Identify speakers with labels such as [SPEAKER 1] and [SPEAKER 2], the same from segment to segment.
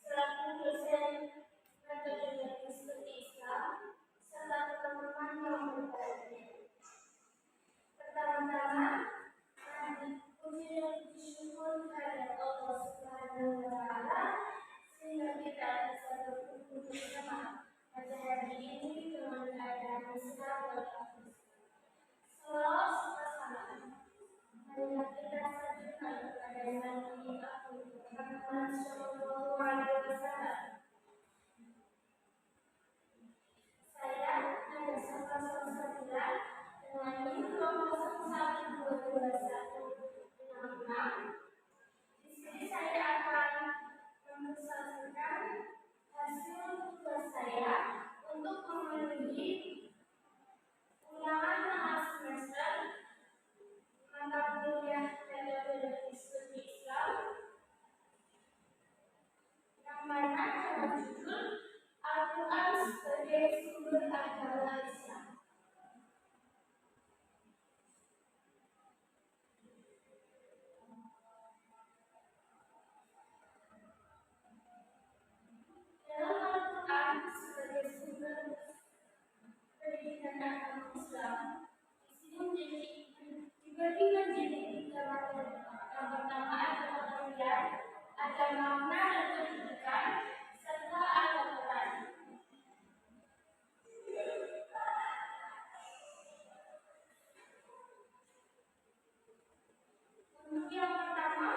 [SPEAKER 1] selaku dosen metode studi Islam serta teman-teman yang berbahagia. Pertama-tama, puji dan syukur kepada Allah Subhanahu wa Ta'ala sehingga kita bisa berkumpul bersama pada hari ini dengan keadaan Islam dan Islam. Salawat serta salam marilah kita sampaikan kepada Nabi Muhammad Sallallahu Alaihi Wasallam. Saya ada sama-sama dengan nomor 1222166. Di sini saya akan mempresentasikan hasil tugas saya untuk memenuhi ulangan tengah semester mata kuliah metode studi Islam yang mana dengan judul Al-Quran sebagai sumber agama Islam. Dalam Al-Quran sebagai sumber pendidikan agama Islam, di sini dibagi menjadi tiga materi. Yang pertama adalah pengertian, ada makna dan pendidikan, serta ada peran. Untuk yang pertama,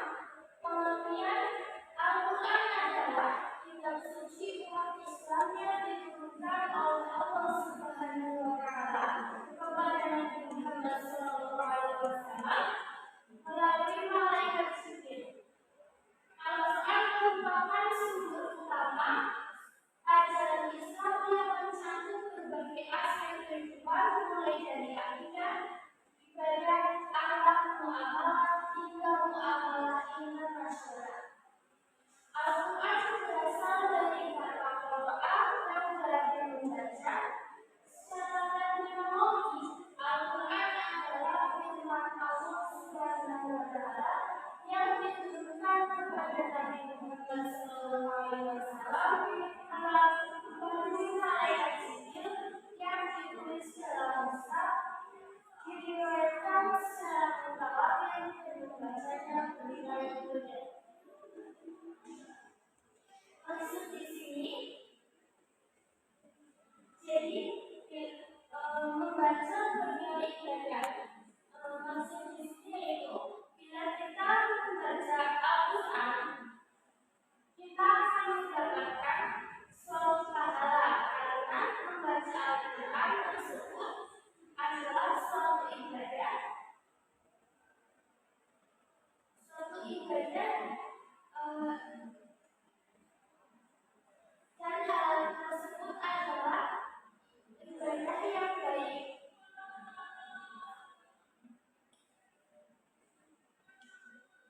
[SPEAKER 1] pengertian Al-Quran adalah kitab suci umat Islam yang diturunkan oleh Allah Subhanahu wa Ta'ala kepada Nabi Muhammad Sallallahu Alaihi Wasallam melalui malaikat Jibril. Al-Quran merupakan sumber utama ajaran Islam yang mencakup berbagai aspek kehidupan mulai dari akidah, ibadah, akhlak, muamalah hingga muamalah internasional. Al-Quran berasal dari kata Qur'an yang berarti membaca. Secara terminologi, Al-Quran adalah firman Allah Subhanahu wa Ta'ala yang diturunkan kepada Nabi Muhammad SAW melalui malaikat Jibril yang ditulis dalam mushaf, diriwayatkan secara mutawatir dan membacanya beribadah kepada. Maksud di sini, jadi membaca bernilai ibadah. Maksud di sini yaitu bila kita membaca Al-Quran, kita akan mendapatkan suatu pahala karena membaca Al-Quran tersebut adalah suatu ibadah. Dan hal tersebut adalah ibadah yang baik.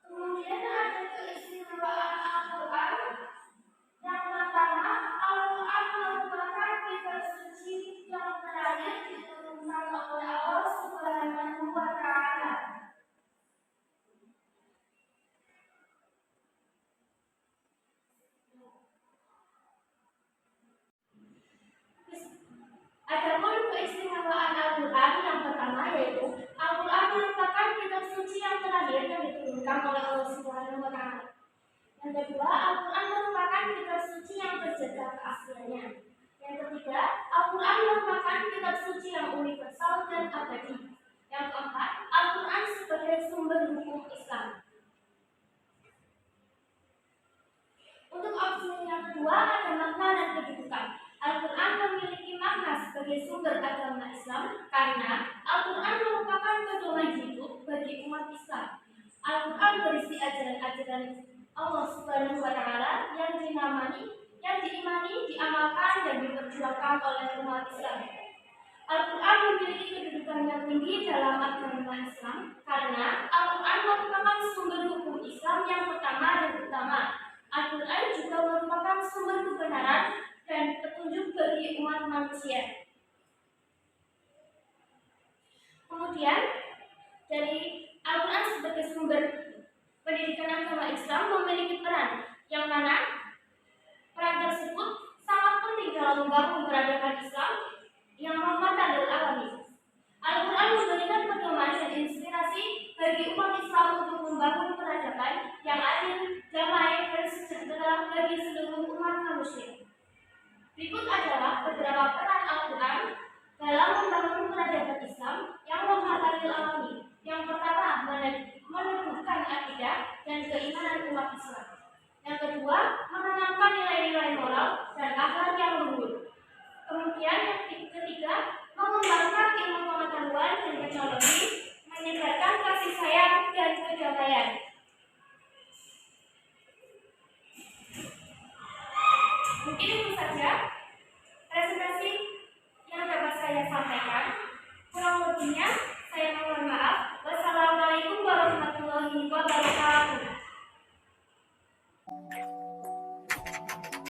[SPEAKER 1] Kemudian ada keistimewaan Al-Quran. Yang pertama, Al-Quran merupakan kitab suci yang terakhir diturunkan oleh Allah Subhanahu wa Ta'ala. Adapun keistimewaan Al-Quran yang pertama yaitu Al-Quran merupakan kitab suci yang terakhir yang diturunkan oleh Allah Subhanahu wa Ta'ala. Yang kedua, Al-Quran merupakan kitab suci yang terjaga keasliannya. Yang ketiga, Al-Quran merupakan kitab suci yang universal dan abadi. Yang keempat, Al-Quran sebagai sumber hukum Islam. Untuk opsi yang kedua ada makna dan kedudukan. Al-Quran memiliki makna sebagai sumber agama Islam karena Al-Quran merupakan pedoman hidup bagi umat Islam. Al-Quran berisi ajaran-ajaran Allah Subhanahu wa Ta'ala yang diimani, diamalkan dan diperjuangkan oleh umat Islam. Al-Quran memiliki kedudukan yang tinggi dalam agama Islam karena Al-Quran merupakan sumber hukum Islam yang pertama dan utama. Al-Quran juga merupakan sumber kebenaran dan petunjuk bagi umat manusia. Kemudian, dari Al-Quran sebagai sumber pendidikan agama Islam memiliki peran yang mana peran tersebut sangat penting dalam membangun peradaban Islam yang rahmatan lil alamin. Al-Quran memberikan pedoman dan inspirasi bagi umat Islam untuk membangun peradaban yang adil, damai, dan sejahtera bagi seluruh umat manusia. Berikut adalah beberapa peran Al-Quran dalam membangun peradaban Islam yang rahmatan lil alamin. Yang pertama, meneguhkan akidah dan keimanan umat Islam. Yang kedua, menanamkan nilai-nilai moral dan akhlak yang luhur. Kemudian yang ketiga, mengembangkan